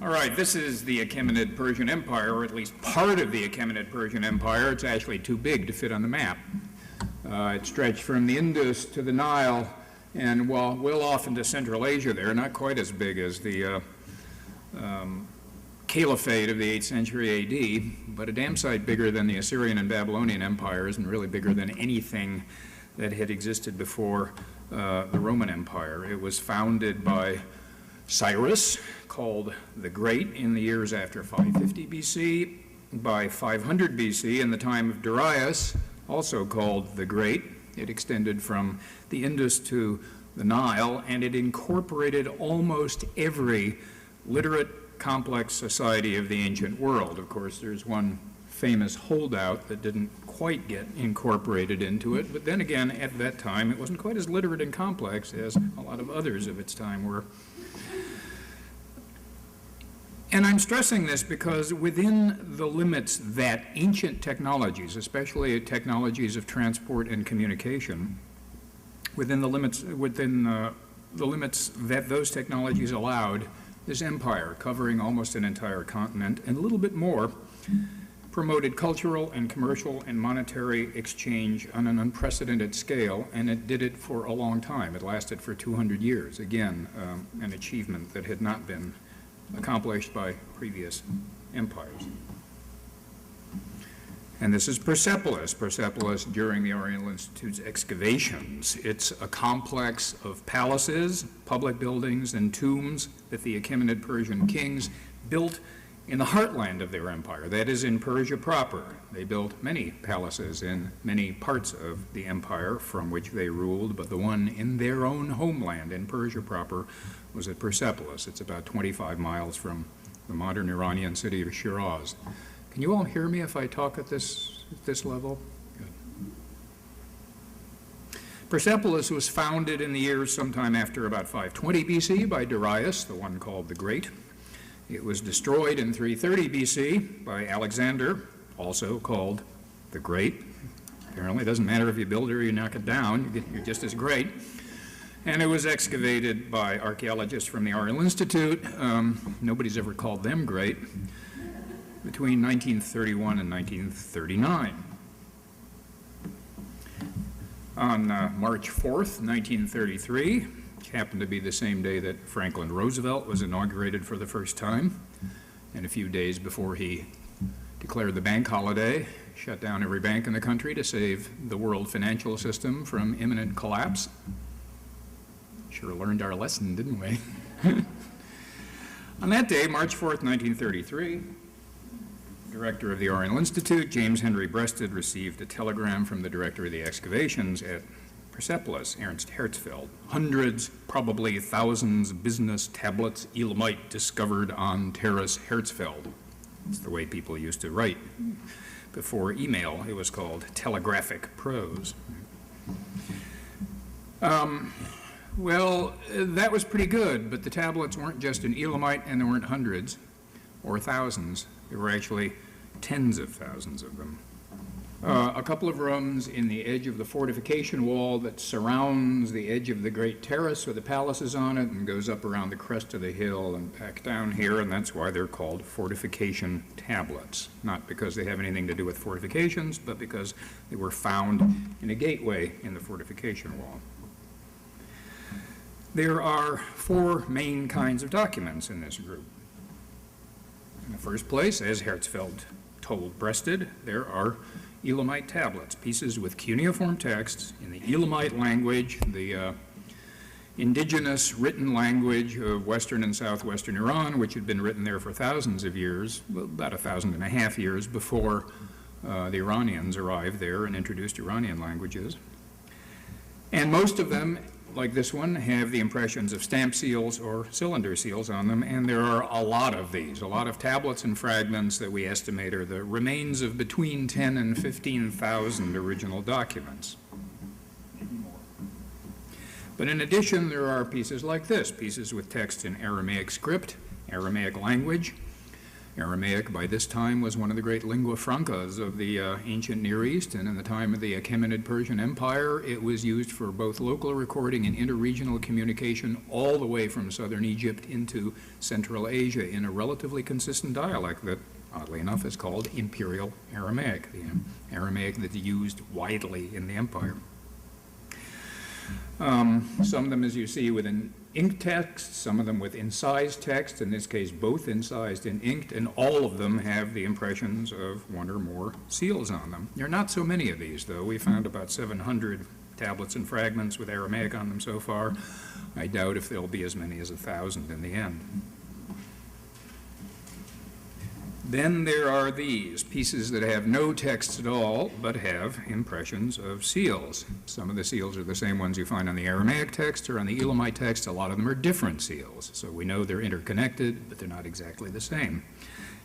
All right, this is the Achaemenid Persian Empire, or at least part of the Achaemenid Persian Empire. It's actually too big to fit on the map. It stretched from the Indus to the Nile, and well off into Central Asia there, not quite as big as the Caliphate of the 8th century AD, but a damn sight bigger than the Assyrian and Babylonian empires, and really bigger than anything that had existed before the Roman Empire. It was founded by Cyrus, called the Great, in the years after 550 BC. By 500 BC, in the time of Darius, also called the Great, it extended from the Indus to the Nile, and it incorporated almost every literate, complex society of the ancient world. Of course, there's one famous holdout that didn't quite get incorporated into it, but then again, at that time, it wasn't quite as literate and complex as a lot of others of its time were. And I'm stressing this because within the limits that ancient technologies, especially technologies of transport and communication, within the limits that those technologies allowed, this empire, covering almost an entire continent and a little bit more, promoted cultural and commercial and monetary exchange on an unprecedented scale, and it did it for a long time. It lasted for 200 years. Again, an achievement that had not been accomplished by previous empires. And this is Persepolis. Persepolis during the Oriental Institute's excavations. It's a complex of palaces, public buildings, and tombs that the Achaemenid Persian kings built in the heartland of their empire, that is in Persia proper. They built many palaces in many parts of the empire from which they ruled, but the one in their own homeland in Persia proper was at Persepolis. It's about 25 miles from the modern Iranian city of Shiraz. Can you all hear me if I talk at this level? Good. Persepolis was founded in the years sometime after about 520 BC by Darius, the one called the Great. It was destroyed in 330 BC by Alexander, also called the Great. Apparently, it doesn't matter if you build it or you knock it down, you're just as great. And it was excavated by archaeologists from the Oriental Institute. Nobody's ever called them great. Between 1931 and 1939. On March 4th, 1933, which happened to be the same day that Franklin Roosevelt was inaugurated for the first time, and a few days before he declared the bank holiday, shut down every bank in the country to save the world financial system from imminent collapse. Sure learned our lesson, didn't we? On that day, March 4th, 1933, director of the Oriental Institute, James Henry Breasted, received a telegram from the director of the excavations at Persepolis, Ernst Herzfeld. Hundreds, probably thousands of business tablets, Elamite discovered on Terrace Herzfeld. It's the way people used to write. Before email, it was called telegraphic prose. Well, that was pretty good, but the tablets weren't just in Elamite, and there weren't hundreds or thousands. There were actually tens of thousands of them. A couple of rooms in the edge of the fortification wall that surrounds the edge of the great terrace with the palaces on it and goes up around the crest of the hill and back down here, and that's why they're called Fortification Tablets. Not because they have anything to do with fortifications, but because they were found in a gateway in the fortification wall. There are four main kinds of documents in this group. In the first place, as Herzfeld told Breasted, there are Elamite tablets, pieces with cuneiform texts in the Elamite language, the indigenous written language of western and southwestern Iran, which had been written there for thousands of years, well, about 1,500 years before the Iranians arrived there and introduced Iranian languages. And most of them, like this one, have the impressions of stamp seals or cylinder seals on them, and there are a lot of these, a lot of tablets and fragments that we estimate are the remains of between 10 and 15,000 original documents. Maybe more. But in addition, there are pieces like this, pieces with text in Aramaic script, Aramaic language, Aramaic by this time was one of the great lingua francas of the ancient Near East, and in the time of the Achaemenid Persian Empire, it was used for both local recording and interregional communication all the way from southern Egypt into Central Asia in a relatively consistent dialect that, oddly enough, is called Imperial Aramaic, the Aramaic that's used widely in the empire. Some of them, as you see, with an inked text, some of them with incised text, in this case both incised and inked, and all of them have the impressions of one or more seals on them. There are not so many of these, though. We found about 700 tablets and fragments with Aramaic on them so far. I doubt if there'll be as many as 1,000 in the end. Then there are these pieces that have no text at all, but have impressions of seals. Some of the seals are the same ones you find on the Aramaic text or on the Elamite text. A lot of them are different seals, so we know they're interconnected, but they're not exactly the same.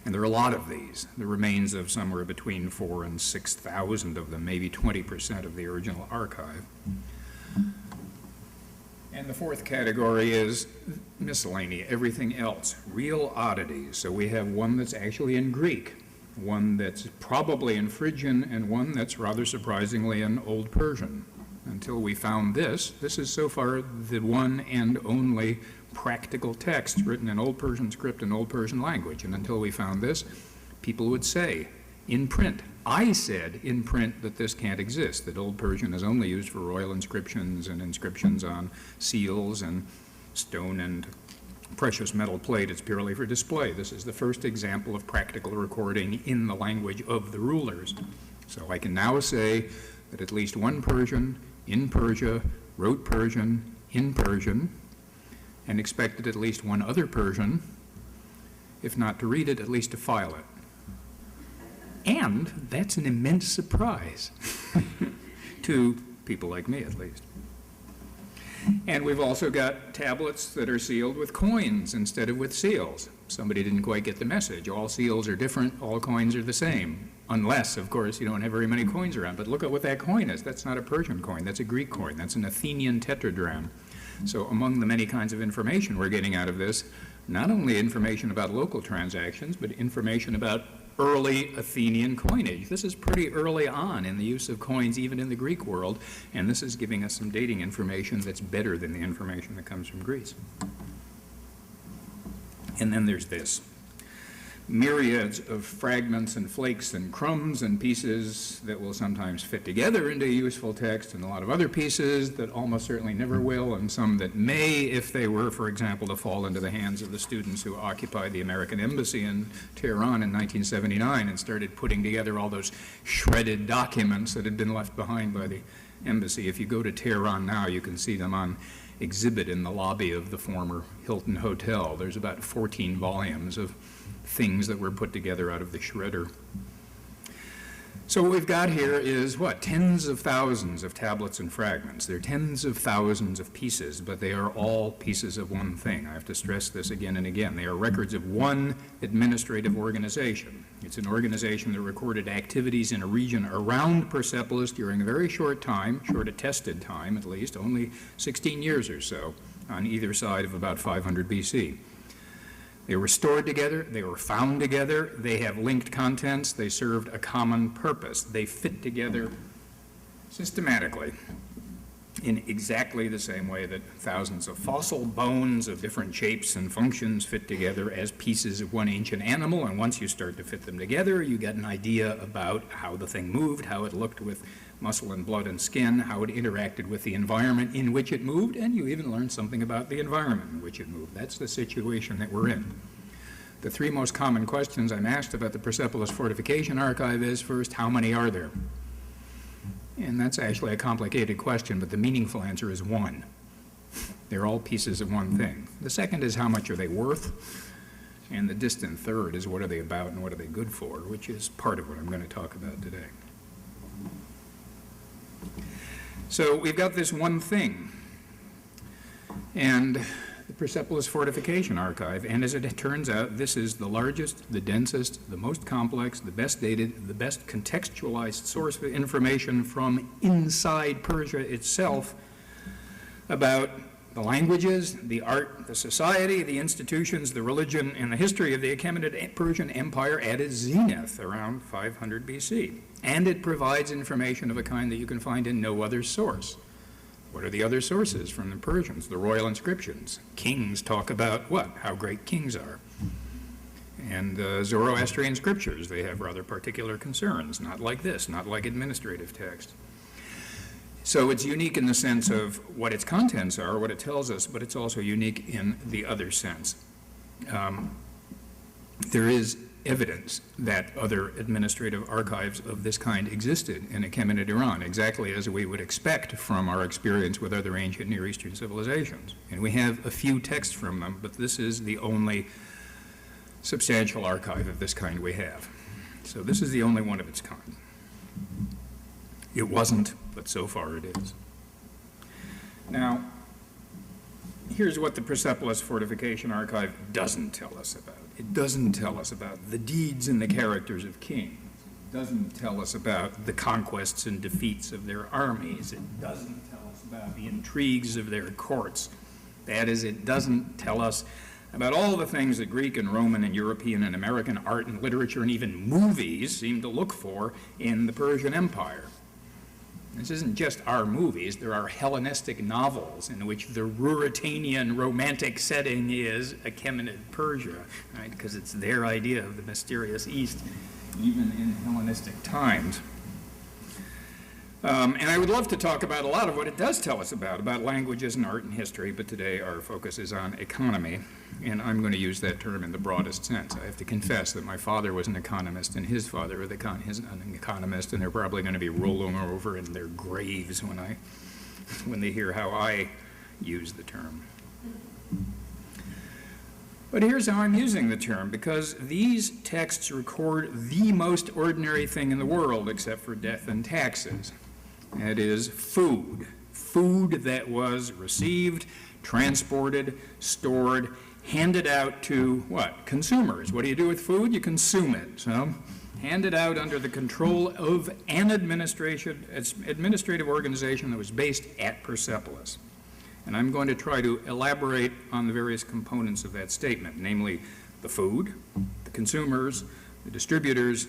And there are a lot of these. The remains of somewhere between 4,000 and 6,000 of them, maybe 20% of the original archive. And the fourth category is miscellanea, everything else, real oddities. So we have one that's actually in Greek, one that's probably in Phrygian, and one that's rather surprisingly in Old Persian. Until we found this is so far the one and only practical text written in Old Persian script and Old Persian language. And until we found this, people would say, in print. I said in print that this can't exist, that Old Persian is only used for royal inscriptions and inscriptions on seals and stone and precious metal plate. It's purely for display. This is the first example of practical recording in the language of the rulers. So I can now say that at least one Persian in Persia wrote Persian in Persian, and expected at least one other Persian, if not to read it, at least to file it. And that's an immense surprise to people like me, at least. And we've also got tablets that are sealed with coins instead of with seals. Somebody didn't quite get the message. All seals are different, all coins are the same. Unless, of course, you don't have very many coins around. But look at what that coin is. That's not a Persian coin, that's a Greek coin. That's an Athenian tetradrachm. So among the many kinds of information we're getting out of this, not only information about local transactions, but information about early Athenian coinage. This is pretty early on in the use of coins, even in the Greek world, and this is giving us some dating information that's better than the information that comes from Greece. And then there's this. Myriads of fragments and flakes and crumbs and pieces that will sometimes fit together into a useful text, and a lot of other pieces that almost certainly never will, and some that may, if they were, for example, to fall into the hands of the students who occupied the American embassy in Tehran in 1979 and started putting together all those shredded documents that had been left behind by the embassy. If you go to Tehran now, you can see them on exhibit in the lobby of the former Hilton Hotel. There's about 14 volumes of things that were put together out of the shredder. So what we've got here is what? Tens of thousands of tablets and fragments. They're tens of thousands of pieces, but they are all pieces of one thing. I have to stress this again and again. They are records of one administrative organization. It's an organization that recorded activities in a region around Persepolis during a very short time, short attested time at least, only 16 years or so, on either side of about 500 BC. They were stored together, they were found together, they have linked contents, they served a common purpose. They fit together systematically in exactly the same way that thousands of fossil bones of different shapes and functions fit together as pieces of one ancient animal, and once you start to fit them together, you get an idea about how the thing moved, how it looked with muscle and blood and skin, how it interacted with the environment in which it moved, and you even learn something about the environment in which it moved. That's the situation that we're in. The three most common questions I'm asked about the Persepolis Fortification Archive is, first, how many are there? And that's actually a complicated question, but the meaningful answer is one. They're all pieces of one thing. The second is, how much are they worth? And the distant third is, what are they about and what are they good for, which is part of what I'm going to talk about today. So we've got this one thing, and the Persepolis Fortification Archive, and as it turns out, this is the largest, the densest, the most complex, the best dated, the best contextualized source of information from inside Persia itself about the languages, the art, the society, the institutions, the religion, and the history of the Achaemenid Persian Empire at its zenith around 500 BC. And it provides information of a kind that you can find in no other source. What are the other sources from the Persians? The royal inscriptions. Kings talk about what? How great kings are. And the Zoroastrian scriptures, they have rather particular concerns, not like this, not like administrative text. So it's unique in the sense of what its contents are, what it tells us, but it's also unique in the other sense. There is evidence that other administrative archives of this kind existed in Achaemenid Iran, exactly as we would expect from our experience with other ancient Near Eastern civilizations. And we have a few texts from them, but this is the only substantial archive of this kind we have. So this is the only one of its kind. It wasn't, but so far it is. Now, here's what the Persepolis Fortification Archive doesn't tell us about. It doesn't tell us about the deeds and the characters of kings. It doesn't tell us about the conquests and defeats of their armies. It doesn't tell us about the intrigues of their courts. That is, it doesn't tell us about all the things that Greek and Roman and European and American art and literature and even movies seem to look for in the Persian Empire. This isn't just our movies. There are Hellenistic novels in which the Ruritanian romantic setting is Achaemenid Persia, right? Because it's their idea of the mysterious East, even in Hellenistic times. And I would love to talk about a lot of what it does tell us about languages and art and history, but today our focus is on economy, and I'm going to use that term in the broadest sense. I have to confess that my father was an economist and his father was an economist, and they're probably going to be rolling over in their graves when they hear how I use the term. But here's how I'm using the term, because these texts record the most ordinary thing in the world except for death and taxes. That is food. Food that was received, transported, stored, handed out to what? Consumers. What do you do with food? You consume it. So handed out under the control of an administrative organization that was based at Persepolis. And I'm going to try to elaborate on the various components of that statement, namely the food, the consumers, the distributors,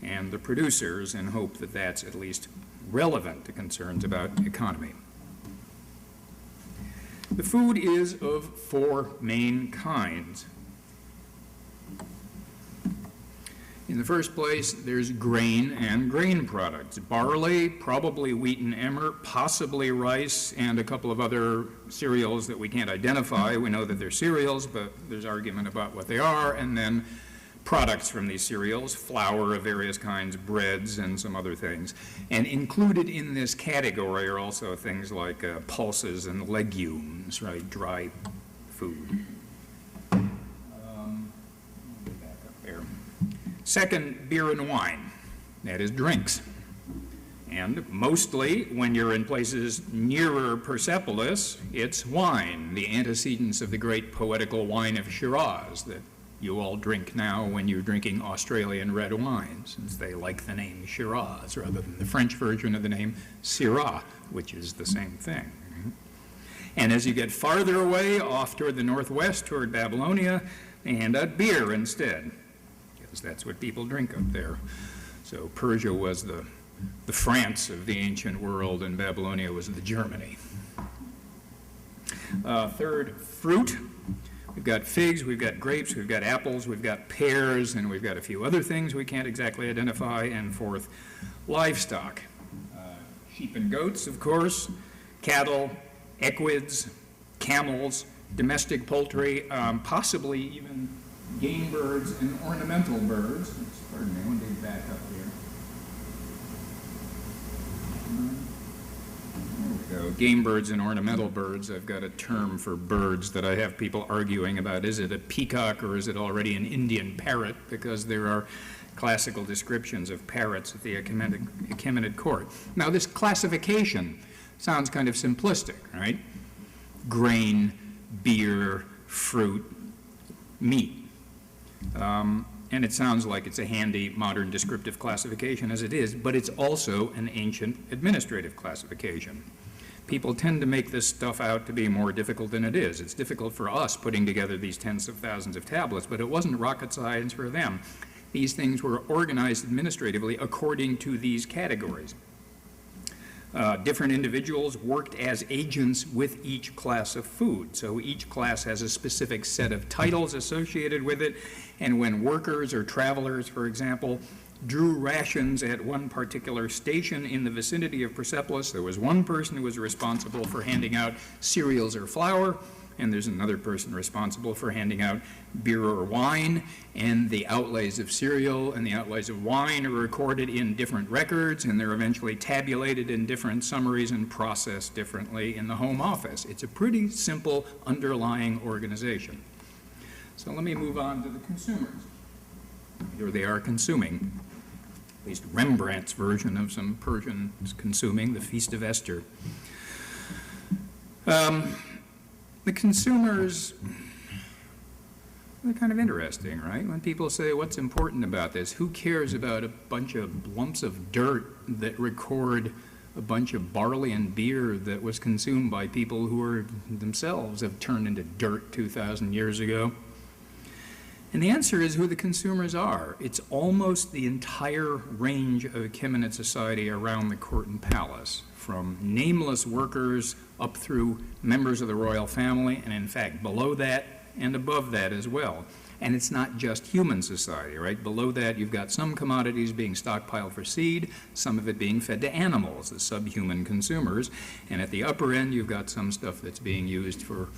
and the producers, and hope that that's at least relevant to concerns about economy. The food is of four main kinds. In the first place, there's grain and grain products. Barley, probably wheat and emmer, possibly rice, and a couple of other cereals that we can't identify. We know that they're cereals, but there's argument about what they are. And then products from these cereals, flour of various kinds, breads, and some other things. And included in this category are also things like pulses and legumes, right, dry food. Second, beer and wine, that is drinks. And mostly, when you're in places nearer Persepolis, it's wine, the antecedents of the great poetical wine of Shiraz that you all drink now when you're drinking Australian red wine, since they like the name Shiraz rather than the French version of the name Syrah, which is the same thing. And as you get farther away, off toward the northwest, toward Babylonia, they hand out beer instead, because that's what people drink up there. So Persia was the France of the ancient world, and Babylonia was the Germany. Third, fruit. We've got figs, we've got grapes, we've got apples, we've got pears, and we've got a few other things we can't exactly identify. And fourth, livestock. Sheep and goats, of course, cattle, equids, camels, domestic poultry, possibly even game birds and ornamental birds. Pardon me, I want to back up here. There we go. Game birds and ornamental birds. I've got a term for birds that I have people arguing about. Is it a peacock or is it already an Indian parrot? Because there are classical descriptions of parrots at the Achaemenid court. Now, this classification sounds kind of simplistic, right? Grain, beer, fruit, meat. And it sounds like it's a handy, modern descriptive classification as it is, but it's also an ancient administrative classification. people tend to make this stuff out to be more difficult than it is. It's difficult for us putting together these tens of thousands of tablets, but it wasn't rocket science for them. These things were organized administratively according to these categories. Different individuals worked as agents with each class of food. So each class has a specific set of titles associated with it, and when workers or travelers, for example, drew rations at one particular station in the vicinity of Persepolis, there was one person who was responsible for handing out cereals or flour, and there's another person responsible for handing out beer or wine, and the outlays of cereal and the outlays of wine are recorded in different records, and they're eventually tabulated in different summaries and processed differently in the home office. It's a pretty simple underlying organization. So let me move on to the consumers. Here they are consuming, at least Rembrandt's version of some Persians consuming, the Feast of Esther. The consumers, they're kind of interesting, right? When people say, what's important about this? Who cares about a bunch of lumps of dirt that record a bunch of barley and beer that was consumed by people who are themselves have turned into dirt 2,000 years ago? And the answer is who the consumers are. It's almost the entire range of Achaemenid society around the court and palace, from nameless workers up through members of the royal family, and in fact below that and above that as well. And it's not just human society, right? Below that you've got some commodities being stockpiled for seed, some of it being fed to animals, the subhuman consumers, and at the upper end you've got some stuff that's being used for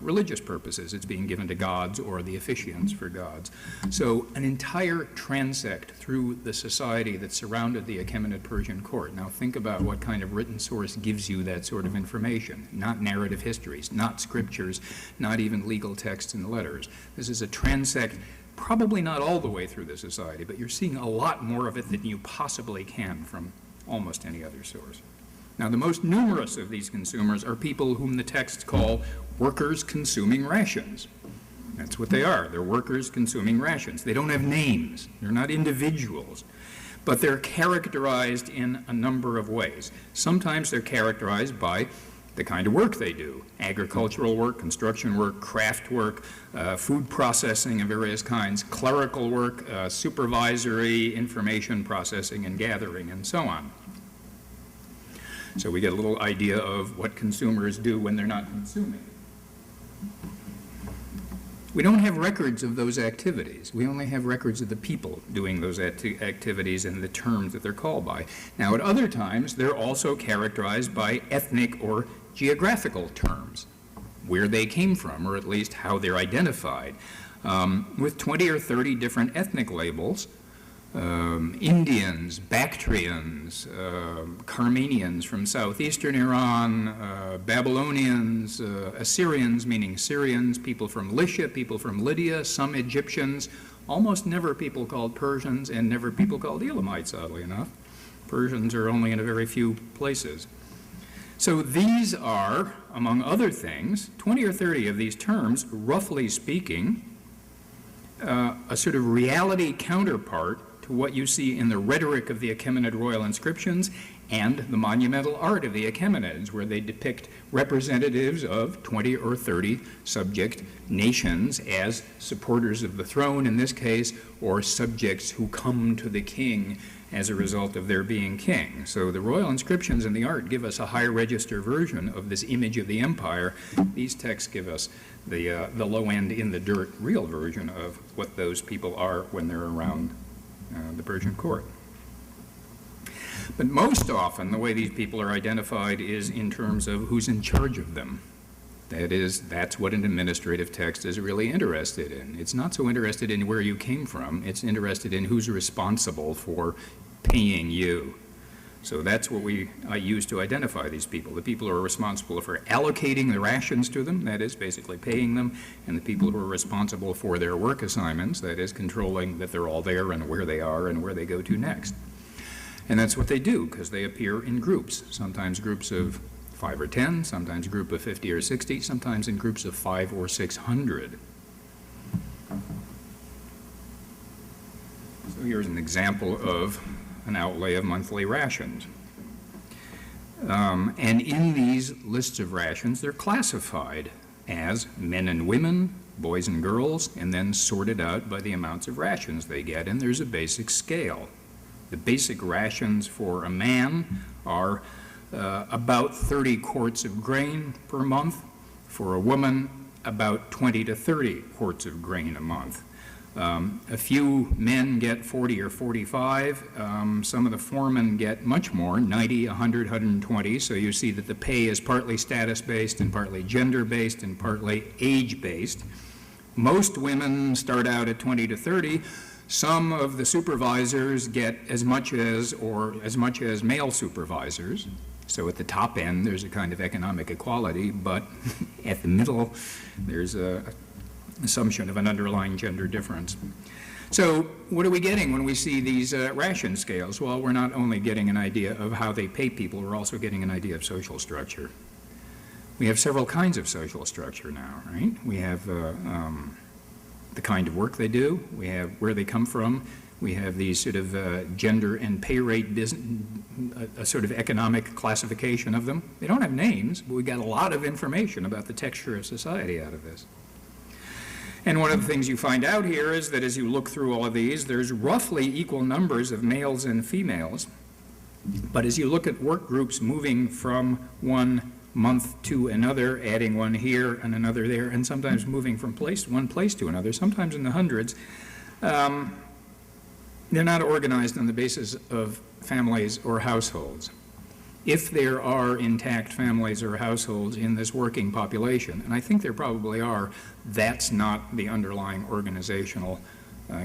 religious purposes. It's being given to gods or the officiants for gods. So an entire transect through the society that surrounded the Achaemenid Persian court. Now think about what kind of written source gives you that sort of information. Not narrative histories, not scriptures, not even legal texts and letters. This is a transect, probably not all the way through the society, but you're seeing a lot more of it than you possibly can from almost any other source. Now, the most numerous of these consumers are people whom the texts call workers consuming rations. That's what they are. They're workers consuming rations. They don't have names. They're not individuals. But they're characterized in a number of ways. Sometimes they're characterized by the kind of work they do: agricultural work, construction work, craft work, food processing of various kinds, clerical work, supervisory information processing and gathering, and so on. So we get a little idea of what consumers do when they're not consuming. We don't have records of those activities. We only have records of the people doing those activities and the terms that they're called by. Now, at other times, they're also characterized by ethnic or geographical terms, where they came from, or at least how they're identified, with 20 or 30 different ethnic labels. Indians, Bactrians, Carmanians from southeastern Iran, Babylonians, Assyrians, meaning Syrians, people from Lycia, people from Lydia, some Egyptians, almost never people called Persians, and never people called Elamites, oddly enough. Persians are only in a very few places. So these are, among other things, 20 or 30 of these terms, roughly speaking, a sort of reality counterpart to what you see in the rhetoric of the Achaemenid royal inscriptions and the monumental art of the Achaemenids, where they depict representatives of 20 or 30 subject nations as supporters of the throne in this case, or subjects who come to the king as a result of their being king. So the royal inscriptions and the art give us a high register version of this image of the empire. These texts give us the low end in the dirt real version of what those people are when they're around the Persian court. But most often, the way these people are identified is in terms of who's in charge of them. That is, that's what an administrative text is really interested in. It's not so interested in where you came from. It's interested in who's responsible for paying you. So that's what I use to identify these people. The people who are responsible for allocating the rations to them, that is basically paying them, and the people who are responsible for their work assignments, that is controlling that they're all there and where they are and where they go to next. And that's what they do, because they appear in groups, sometimes groups of 5 or 10, sometimes a group of 50 or 60, sometimes in groups of 500 or 600. So here's an example of an outlay of monthly rations. And in these lists of rations, they're classified as men and women, boys and girls, and then sorted out by the amounts of rations they get, and there's a basic scale. The basic rations for a man are about 30 quarts of grain per month. For a woman, about 20 to 30 quarts of grain a month. A few men get 40 or 45. Some of the foremen get much more, 90, 100, 120. So you see that the pay is partly status-based and partly gender-based and partly age-based. Most women start out at 20 to 30. Some of the supervisors get as much as male supervisors. So at the top end, there's a kind of economic equality, but at the middle, there's an assumption of an underlying gender difference. So what are we getting when we see these ration scales? Well, we're not only getting an idea of how they pay people, we're also getting an idea of social structure. We have several kinds of social structure now, right? We have the kind of work they do, we have where they come from, we have these sort of gender and pay rate a sort of economic classification of them. They don't have names, but we got a lot of information about the texture of society out of this. And one of the things you find out here is that as you look through all of these, there's roughly equal numbers of males and females. But as you look at work groups moving from one month to another, adding one here and another there, and sometimes moving from one place to another, sometimes in the hundreds, they're not organized on the basis of families or households. If there are intact families or households in this working population, and I think there probably are, that's not the underlying organizational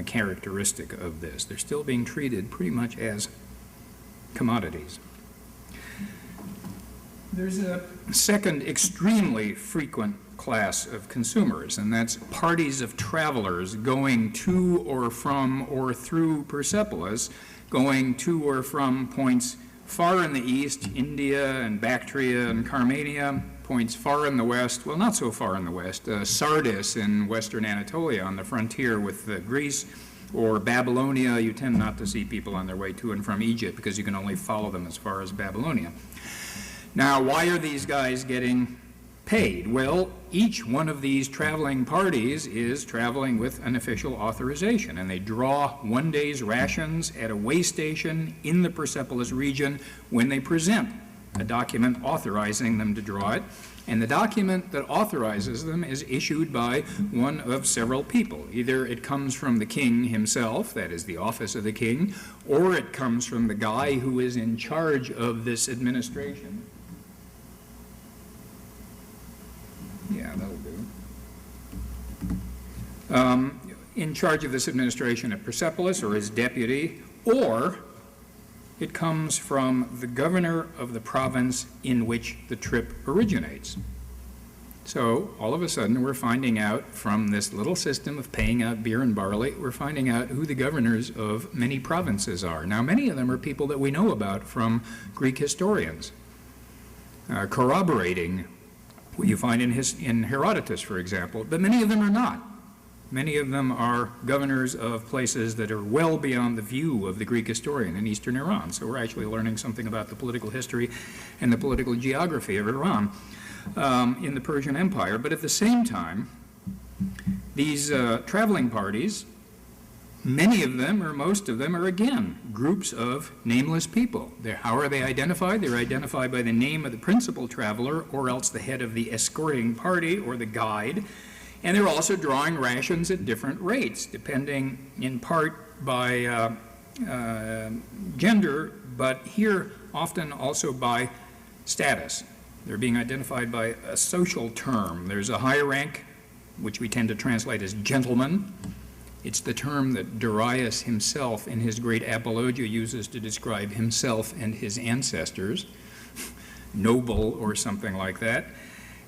characteristic of this. They're still being treated pretty much as commodities. There's a second extremely frequent class of consumers, and that's parties of travelers going to or from or through Persepolis, going to or from points far in the east, India and Bactria and Carmania, points far in the west, well, not so far in the west, Sardis in western Anatolia on the frontier with Greece, or Babylonia. You tend not to see people on their way to and from Egypt because you can only follow them as far as Babylonia. Now, why are these guys getting paid? Well, each one of these traveling parties is traveling with an official authorization, and they draw one day's rations at a way station in the Persepolis region when they present a document authorizing them to draw it. And the document that authorizes them is issued by one of several people. Either it comes from the king himself, that is the office of the king, or it comes from the guy who is in charge of this administration. Yeah, that'll do. In charge of this administration at Persepolis, or his deputy, or it comes from the governor of the province in which the trip originates. So all of a sudden we're finding out from this little system of paying out beer and barley, we're finding out who the governors of many provinces are. Now, many of them are people that we know about from Greek historians, corroborating what you find in Herodotus, for example, but many of them are not. Many of them are governors of places that are well beyond the view of the Greek historian in eastern Iran. So we're actually learning something about the political history and the political geography of Iran in the Persian Empire. But at the same time, these traveling parties, many of them, or most of them, are again groups of nameless people. How are they identified? They're identified by the name of the principal traveler, or else the head of the escorting party, or the guide. And they're also drawing rations at different rates, depending in part by gender, but here often also by status. They're being identified by a social term. There's a higher rank, which we tend to translate as gentleman. It's the term that Darius himself in his great apologia uses to describe himself and his ancestors, noble or something like that.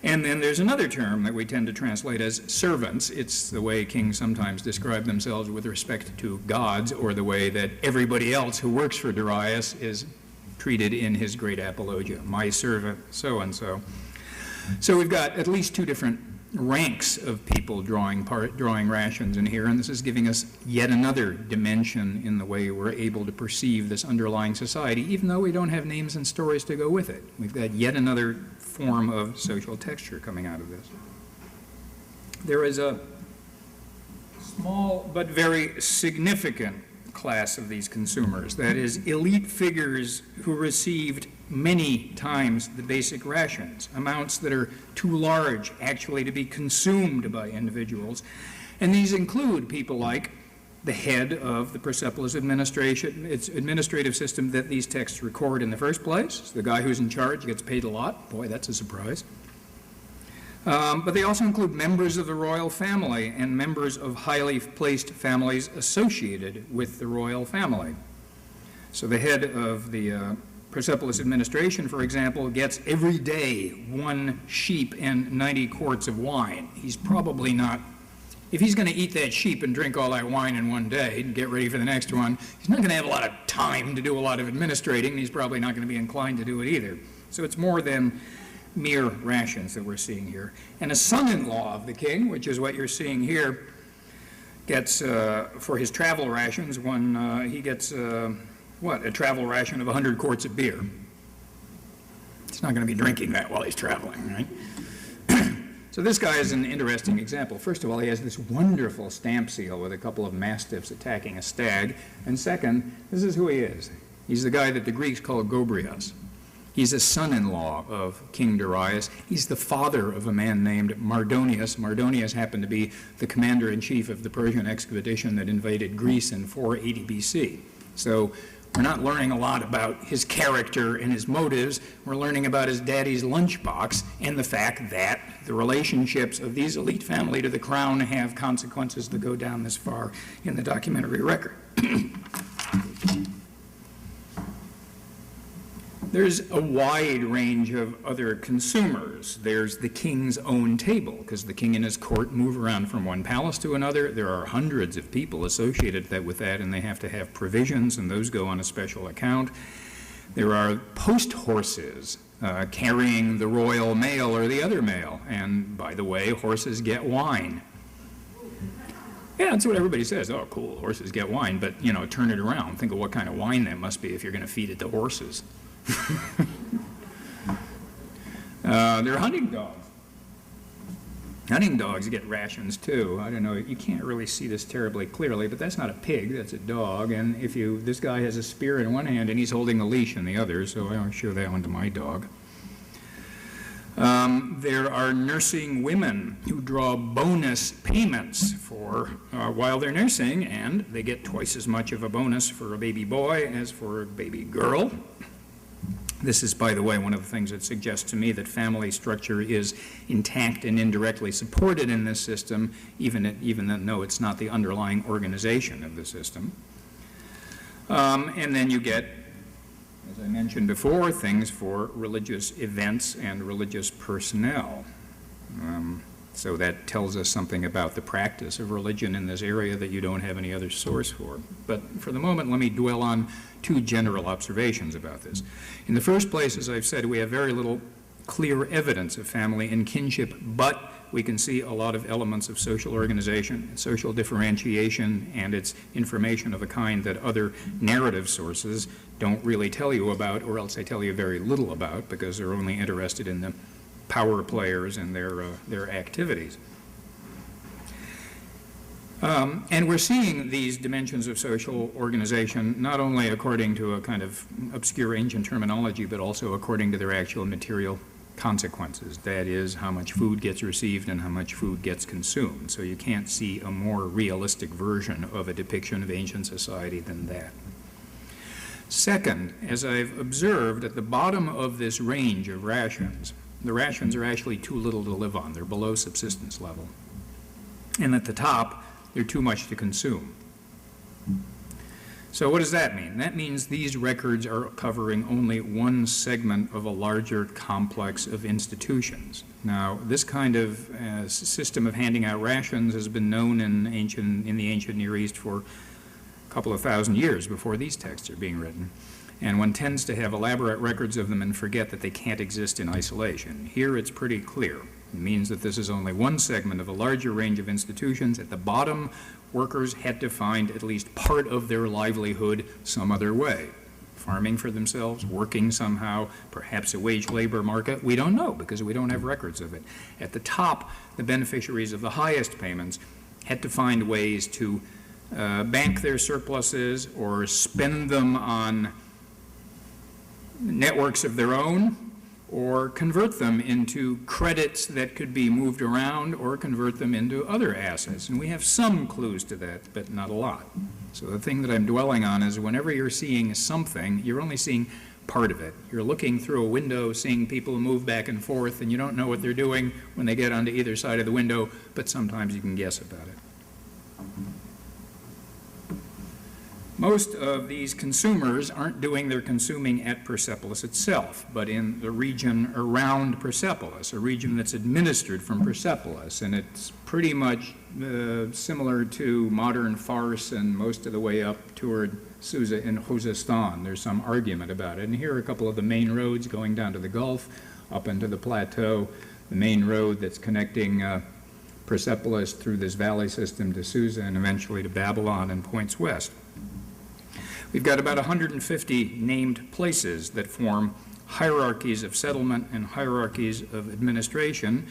And then there's another term that we tend to translate as servants. It's the way kings sometimes describe themselves with respect to gods, or the way that everybody else who works for Darius is treated in his great apologia, my servant so-and-so. So we've got at least two different ranks of people drawing rations in here, and this is giving us yet another dimension in the way we're able to perceive this underlying society, even though we don't have names and stories to go with it. We've got yet another form of social texture coming out of this. There is a small but very significant class of these consumers, that is, elite figures who received many times the basic rations, amounts that are too large actually to be consumed by individuals. And these include people like the head of the Persepolis administration, its administrative system that these texts record in the first place. The guy who's in charge gets paid a lot. Boy, that's a surprise. But they also include members of the royal family and members of highly placed families associated with the royal family. So the head of the Persepolis administration, for example, gets every day 1 sheep and 90 quarts of wine. He's probably not, if he's going to eat that sheep and drink all that wine in one day and get ready for the next one, he's not going to have a lot of time to do a lot of administrating, and he's probably not going to be inclined to do it either. So it's more than mere rations that we're seeing here. And a son-in-law of the king, which is what you're seeing here, gets, for his travel rations, he gets a travel ration of 100 quarts of beer. He's not going to be drinking that while he's traveling, right? So this guy is an interesting example. First of all, he has this wonderful stamp seal with a couple of mastiffs attacking a stag. And second, this is who he is. He's the guy that the Greeks call Gobrias. He's a son-in-law of King Darius. He's the father of a man named Mardonius. Mardonius happened to be the commander-in-chief of the Persian expedition that invaded Greece in 480 BC. So we're not learning a lot about his character and his motives. We're learning about his daddy's lunchbox and the fact that the relationships of these elite family to the crown have consequences that go down this far in the documentary record. There's a wide range of other consumers. There's the king's own table, because the king and his court move around from one palace to another. There are hundreds of people associated with that, and they have to have provisions, and those go on a special account. There are post horses carrying the royal mail or the other mail. And by the way, horses get wine. Yeah, that's what everybody says. Oh, cool, horses get wine. But, turn it around. Think of what kind of wine that must be if you're going to feed it to horses. There are hunting dogs. Hunting dogs get rations too. I don't know, you can't really see this terribly clearly, but that's not a pig, that's a dog. And this guy has a spear in one hand and he's holding a leash in the other, so I won't show that one to my dog. There are nursing women who draw bonus payments for while they're nursing, and they get twice as much of a bonus for a baby boy as for a baby girl. This is, by the way, one of the things that suggests to me that family structure is intact and indirectly supported in this system, even though it's not the underlying organization of the system. And then you get, as I mentioned before, things for religious events and religious personnel. So that tells us something about the practice of religion in this area that you don't have any other source for. But for the moment, let me dwell on 2 general observations about this. In the first place, as I've said, we have very little clear evidence of family and kinship, but we can see a lot of elements of social organization, social differentiation, and its information of a kind that other narrative sources don't really tell you about, or else they tell you very little about, because they're only interested in the power players and their activities. And we're seeing these dimensions of social organization not only according to a kind of obscure ancient terminology, but also according to their actual material consequences. That is, how much food gets received and how much food gets consumed. So you can't see a more realistic version of a depiction of ancient society than that. Second, as I've observed, at the bottom of this range of rations, the rations are actually too little to live on. They're below subsistence level. And at the top, they're too much to consume. So what does that mean? That means these records are covering only one segment of a larger complex of institutions. Now, this kind of system of handing out rations has been known in the ancient Near East for a couple of thousand years before these texts are being written. And one tends to have elaborate records of them and forget that they can't exist in isolation. Here it's pretty clear. It means that this is only one segment of a larger range of institutions. At the bottom, workers had to find at least part of their livelihood some other way. Farming for themselves, working somehow, perhaps a wage labor market. We don't know because we don't have records of it. At the top, the beneficiaries of the highest payments had to find ways to bank their surpluses or spend them on networks of their own, or convert them into credits that could be moved around, or convert them into other assets. And we have some clues to that, but not a lot. So the thing that I'm dwelling on is whenever you're seeing something, you're only seeing part of it. You're looking through a window, seeing people move back and forth, and you don't know what they're doing when they get onto either side of the window, but sometimes you can guess about it. Most of these consumers aren't doing their consuming at Persepolis itself, but in the region around Persepolis, a region that's administered from Persepolis, and it's pretty much similar to modern Fars and most of the way up toward Susa in Khuzestan. There's some argument about it. And here are a couple of the main roads going down to the Gulf, up into the plateau, the main road that's connecting Persepolis through this valley system to Susa and eventually to Babylon and points west. We've got about 150 named places that form hierarchies of settlement and hierarchies of administration,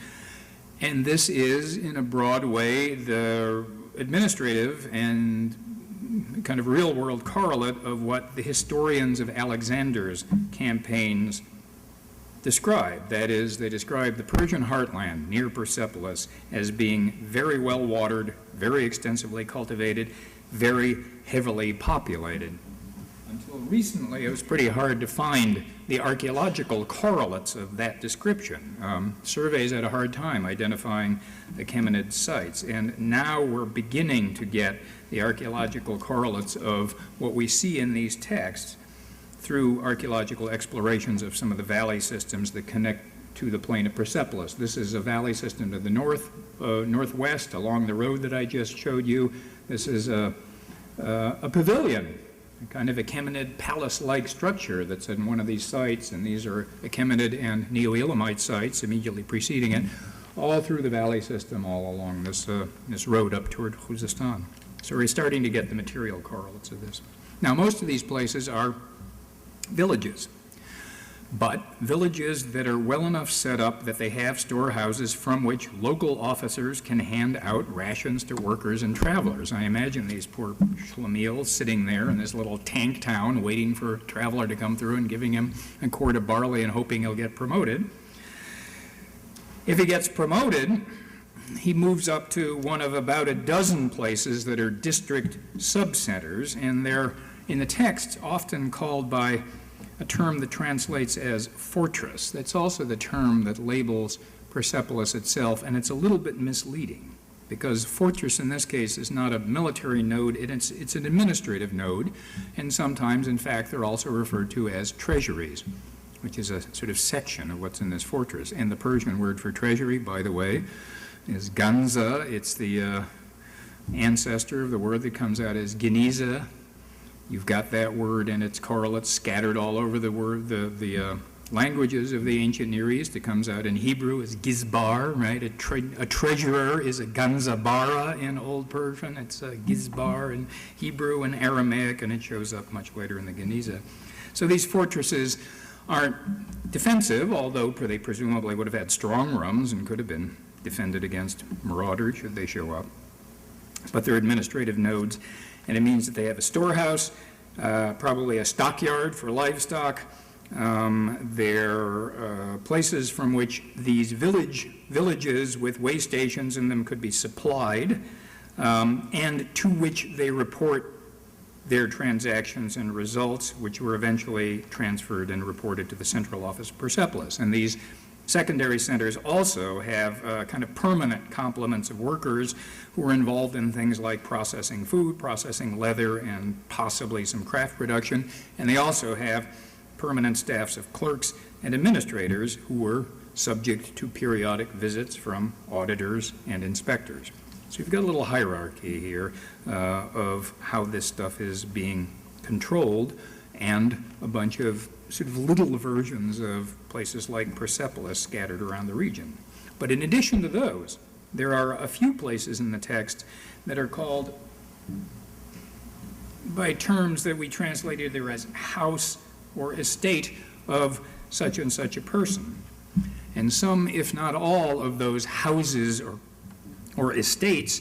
and this is, in a broad way, the administrative and kind of real-world correlate of what the historians of Alexander's campaigns describe. That is, they describe the Persian heartland near Persepolis as being very well watered, very extensively cultivated, very heavily populated. Until recently, it was pretty hard to find the archaeological correlates of that description. Surveys had a hard time identifying Achaemenid sites, and now we're beginning to get the archaeological correlates of what we see in these texts through archaeological explorations of some of the valley systems that connect to the plain of Persepolis. This is a valley system to the northwest along the road that I just showed you. This is a pavilion, a kind of Achaemenid palace-like structure that's in one of these sites, and these are Achaemenid and Neo-Elamite sites immediately preceding it, all through the valley system, all along this, this road up toward Khuzestan. So we're starting to get the material correlates of this. Now, most of these places are villages, but villages that are well enough set up that they have storehouses from which local officers can hand out rations to workers and travelers. I imagine these poor schlemiels sitting there in this little tank town waiting for a traveler to come through and giving him a quart of barley and hoping he'll get promoted. If he gets promoted, he moves up to one of about a dozen places that are district sub-centers, and they're, in the text, often called by a term that translates as fortress. That's also the term that labels Persepolis itself, and it's a little bit misleading because fortress in this case is not a military node, it's an administrative node, and sometimes, in fact, they're also referred to as treasuries, which is a sort of section of what's in this fortress. And the Persian word for treasury, by the way, is ganza. It's the ancestor of the word that comes out as geniza. You've got that word and its correlates scattered all over the word, the languages of the ancient Near East. It comes out in Hebrew as gizbar, right? A treasurer is a ganzabara in Old Persian. It's a gizbar in Hebrew and Aramaic, and it shows up much later in the Geniza. So these fortresses aren't defensive, although they presumably would have had strong rooms and could have been defended against marauders should they show up. But they're administrative nodes, and it means that they have a storehouse, probably a stockyard for livestock. They're places from which these villages with way stations in them could be supplied, and to which they report their transactions and results, which were eventually transferred and reported to the central office of Persepolis. And these secondary centers also have kind of permanent complements of workers who are involved in things like processing food, processing leather, and possibly some craft production. And they also have permanent staffs of clerks and administrators who were subject to periodic visits from auditors and inspectors. So you've got a little hierarchy here of how this stuff is being controlled, and a bunch of sort of little versions of places like Persepolis scattered around the region. But in addition to those, there are a few places in the text that are called by terms that we translate either as house or estate of such and such a person. And some, if not all, of those houses or estates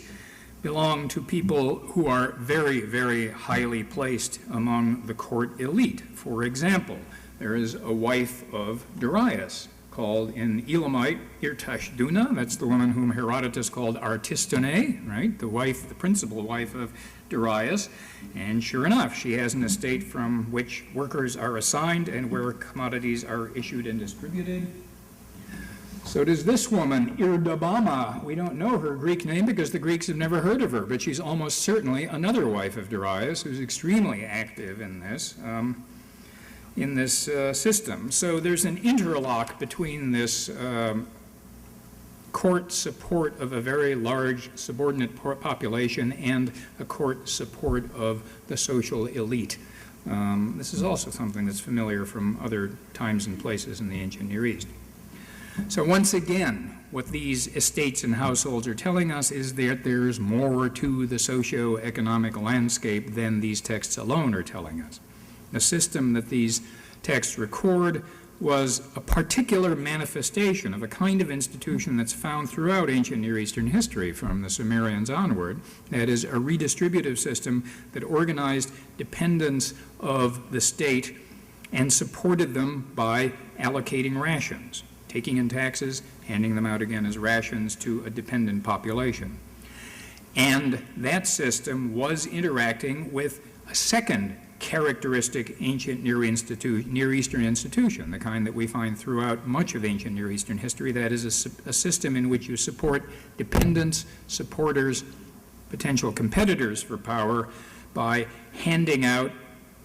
belong to people who are very, very highly placed among the court elite. For example, there is a wife of Darius called in Elamite Irtashduna. That's the woman whom Herodotus called Artistone, right? The principal wife of Darius. And sure enough, she has an estate from which workers are assigned and where commodities are issued and distributed. So does this woman, Irdabama. We don't know her Greek name because the Greeks have never heard of her, but she's almost certainly another wife of Darius who's extremely active in this system. So there's an interlock between this court support of a very large subordinate population and a court support of the social elite. This is also something that's familiar from other times and places in the ancient Near East. So once again, what these estates and households are telling us is that there's more to the socio-economic landscape than these texts alone are telling us. The system that these texts record was a particular manifestation of a kind of institution that's found throughout ancient Near Eastern history from the Sumerians onward. That is, a redistributive system that organized dependents of the state and supported them by allocating rations, taking in taxes, handing them out again as rations to a dependent population. And that system was interacting with a second characteristic ancient Near Eastern institution, the kind that we find throughout much of ancient Near Eastern history. That is a system in which you support dependents, supporters, potential competitors for power by handing out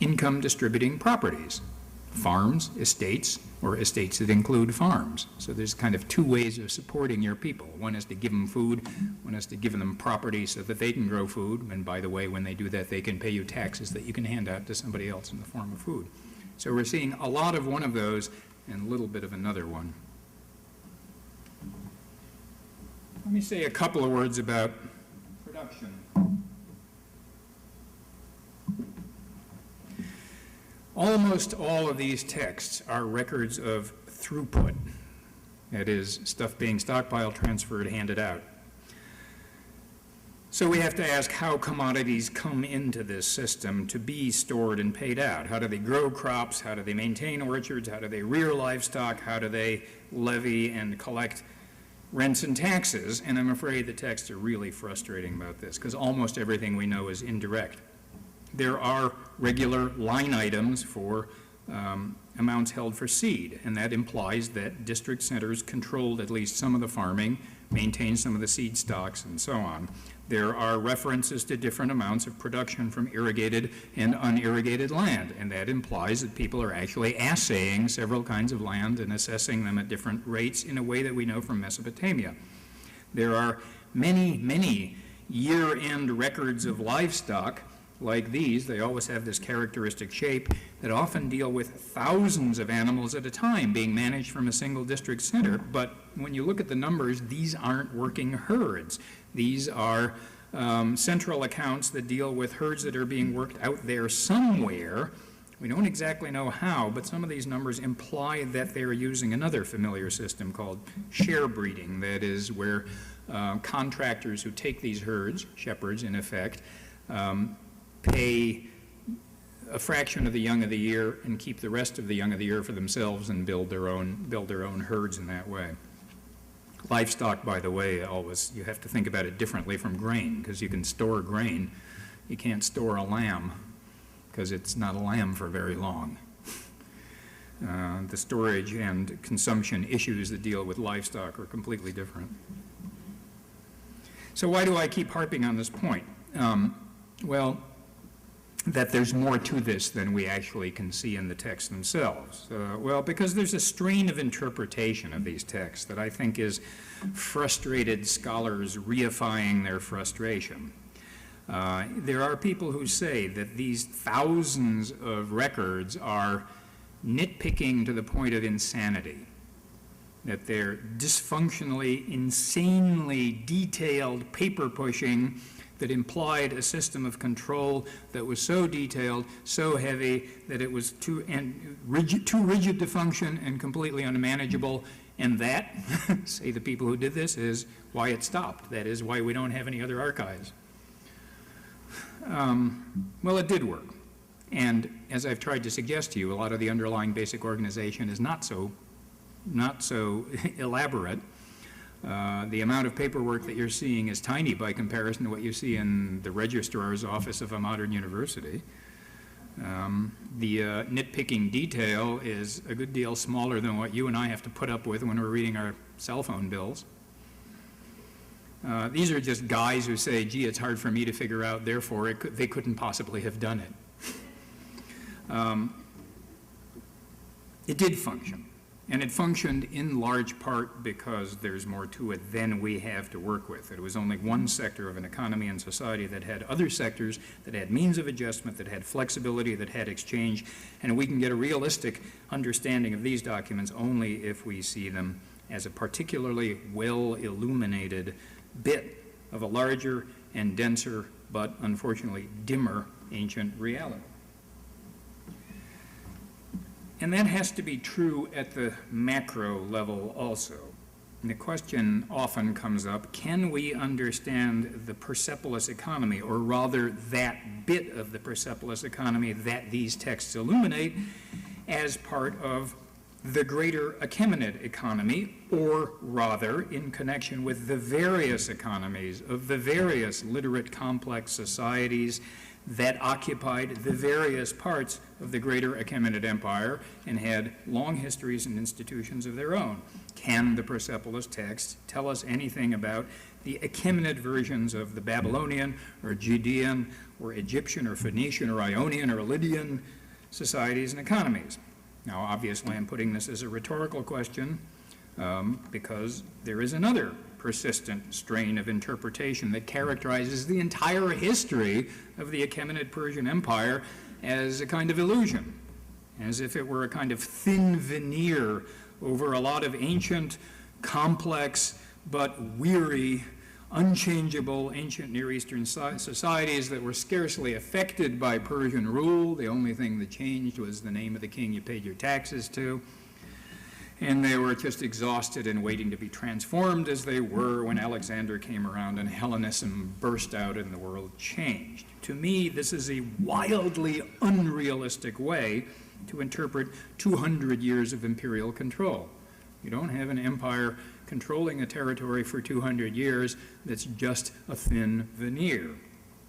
income distributing properties, farms, estates, or estates that include farms. So there's kind of two ways of supporting your people. One is to give them food, one is to give them property so that they can grow food, and by the way, when they do that, they can pay you taxes that you can hand out to somebody else in the form of food. So we're seeing a lot of one of those and a little bit of another one. Let me say a couple of words about production. Almost all of these texts are records of throughput, that is, stuff being stockpiled, transferred, handed out. So we have to ask how commodities come into this system to be stored and paid out. How do they grow crops? How do they maintain orchards? How do they rear livestock? How do they levy and collect rents and taxes? And I'm afraid the texts are really frustrating about this because almost everything we know is indirect. There are regular line items for amounts held for seed, and that implies that district centers controlled at least some of the farming, maintained some of the seed stocks, and so on. There are references to different amounts of production from irrigated and unirrigated land, and that implies that people are actually assaying several kinds of land and assessing them at different rates in a way that we know from Mesopotamia. There are many, many year-end records of livestock like these. They always have this characteristic shape that often deal with thousands of animals at a time being managed from a single district center. But when you look at the numbers, these aren't working herds. These are central accounts that deal with herds that are being worked out there somewhere. We don't exactly know how, but some of these numbers imply that they're using another familiar system called share breeding. That is where contractors who take these herds, shepherds in effect, pay a fraction of the young of the year and keep the rest of the young of the year for themselves and build their own herds in that way. Livestock, by the way, always, you have to think about it differently from grain, because you can store grain. You can't store a lamb, because it's not a lamb for very long. The storage and consumption issues that deal with livestock are completely different. So why do I keep harping on this point? Well, that there's more to this than we actually can see in the texts themselves. Well, because there's a strain of interpretation of these texts that I think is frustrated scholars reifying their frustration. There are people who say that these thousands of records are nitpicking to the point of insanity. that their dysfunctionally, insanely detailed paper pushing that implied a system of control that was so detailed, so heavy, that it was too rigid to function and completely unmanageable. And that, say the people who did this, is why it stopped. That is why we don't have any other archives. Well, it did work. And as I've tried to suggest to you, a lot of the underlying basic organization is not so elaborate. The amount of paperwork that you're seeing is tiny by comparison to what you see in the registrar's office of a modern university. The nitpicking detail is a good deal smaller than what you and I have to put up with when we're reading our cell phone bills. These are just guys who say, gee, it's hard for me to figure out, therefore they couldn't possibly have done it. It did function. And it functioned in large part because there's more to it than we have to work with. It was only one sector of an economy and society that had other sectors, that had means of adjustment, that had flexibility, that had exchange, and we can get a realistic understanding of these documents only if we see them as a particularly well-illuminated bit of a larger and denser, but unfortunately dimmer, ancient reality. And that has to be true at the macro level also. And the question often comes up, can we understand the Persepolis economy, or rather that bit of the Persepolis economy that these texts illuminate, as part of the greater Achemenid economy, or rather in connection with the various economies of the various literate complex societies that occupied the various parts of the greater Achemenid Empire and had long histories and institutions of their own. Can the Persepolis text tell us anything about the Achemenid versions of the Babylonian or Judean or Egyptian or Phoenician or Ionian or Lydian societies and economies? Now, obviously, I'm putting this as a rhetorical question because there is another persistent strain of interpretation that characterizes the entire history of the Achemenid Persian Empire as a kind of illusion, as if it were a kind of thin veneer over a lot of ancient, complex, but weary, unchangeable ancient Near Eastern societies that were scarcely affected by Persian rule. The only thing that changed was the name of the king you paid your taxes to. And they were just exhausted and waiting to be transformed as they were when Alexander came around and Hellenism burst out and the world changed. To me, this is a wildly unrealistic way to interpret 200 years of imperial control. You don't have an empire controlling a territory for 200 years that's just a thin veneer.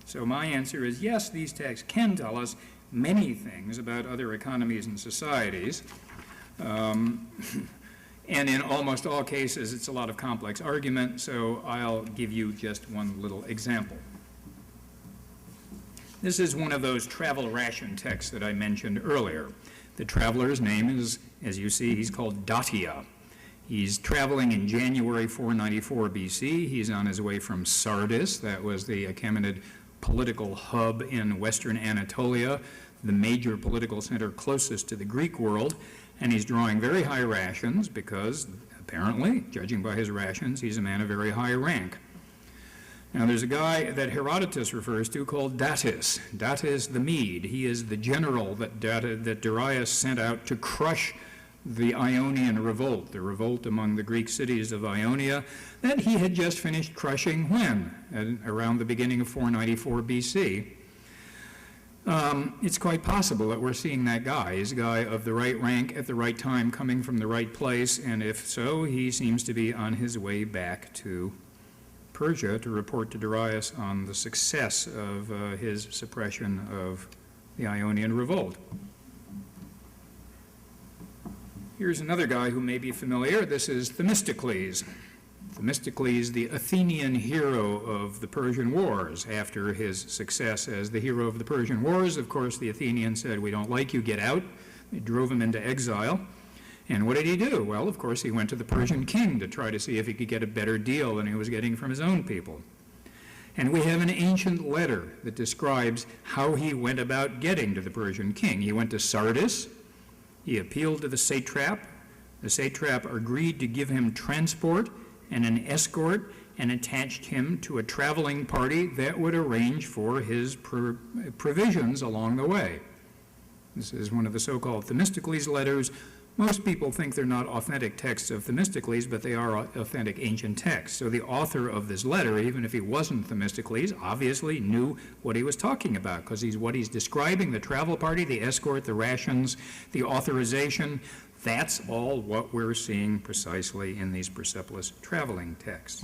So my answer is yes, these texts can tell us many things about other economies and societies. And in almost all cases, it's a lot of complex argument, so I'll give you just one little example. This is one of those travel ration texts that I mentioned earlier. The traveler's name is, as you see, he's called Datia. He's traveling in January 494 BC. He's on his way from Sardis, that was the Achaemenid political hub in western Anatolia, the major political center closest to the Greek world. And he's drawing very high rations because, apparently, judging by his rations, he's a man of very high rank. Now, there's a guy that Herodotus refers to called Datis. Datis the Mede. He is the general that Darius sent out to crush the Ionian revolt, the revolt among the Greek cities of Ionia, that he had just finished crushing when? Around the beginning of 494 BC. It's quite possible that we're seeing that guy. He's a guy of the right rank at the right time, coming from the right place, and if so, he seems to be on his way back to Persia to report to Darius on the success of his suppression of the Ionian revolt. Here's another guy who may be familiar. This is Themistocles. Themistocles, the Athenian hero of the Persian Wars. After his success as the hero of the Persian Wars, of course, the Athenians said, "We don't like you, get out." They drove him into exile. And what did he do? Well, of course, he went to the Persian king to try to see if he could get a better deal than he was getting from his own people. And we have an ancient letter that describes how he went about getting to the Persian king. He went to Sardis. He appealed to the satrap, The satrap agreed to give him transport and an escort and attached him to a traveling party that would arrange for his provisions along the way. This is one of the so-called Themistocles letters. Most people think they're not authentic texts of Themistocles, but they are authentic ancient texts. So the author of this letter, even if he wasn't Themistocles, obviously knew what he was talking about, because he's describing the travel party, the escort, the rations, the authorization. That's all what we're seeing precisely in these Persepolis traveling texts.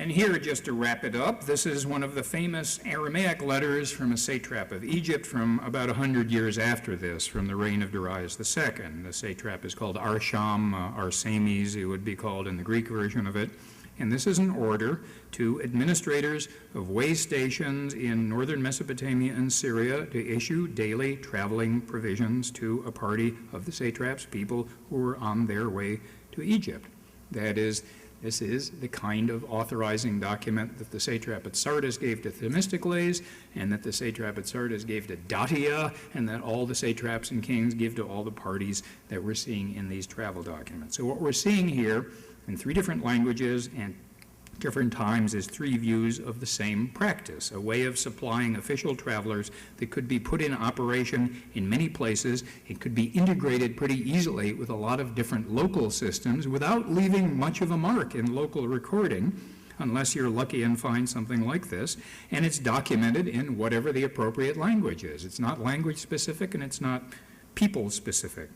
And here, just to wrap it up, this is one of the famous Aramaic letters from a satrap of Egypt from about 100 years after this, from the reign of Darius II. The satrap is called Arsham, Arsames, it would be called in the Greek version of it. And this is an order to administrators of way stations in northern Mesopotamia and Syria to issue daily traveling provisions to a party of the satraps, people who were on their way to Egypt. That is, this is the kind of authorizing document that the satrap at Sardis gave to Themistocles, and that the satrap at Sardis gave to Datia, and that all the satraps and kings give to all the parties that we're seeing in these travel documents. So what we're seeing here in 3 different languages and different times is 3 views of the same practice, a way of supplying official travelers that could be put in operation in many places. It could be integrated pretty easily with a lot of different local systems without leaving much of a mark in local recording, unless you're lucky and find something like this, and it's documented in whatever the appropriate language is. It's not language specific and it's not people specific.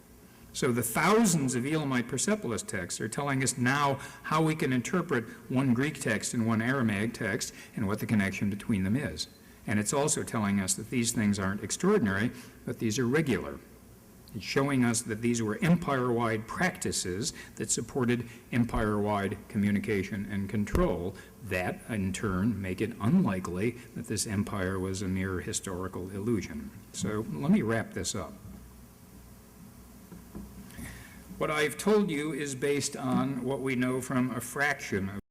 So the thousands of Elamite Persepolis texts are telling us now how we can interpret one Greek text and one Aramaic text and what the connection between them is. And it's also telling us that these things aren't extraordinary, but these are regular. It's showing us that these were empire-wide practices that supported empire-wide communication and control that, in turn, make it unlikely that this empire was a mere historical illusion. So let me wrap this up. What I've told you is based on what we know from a fraction of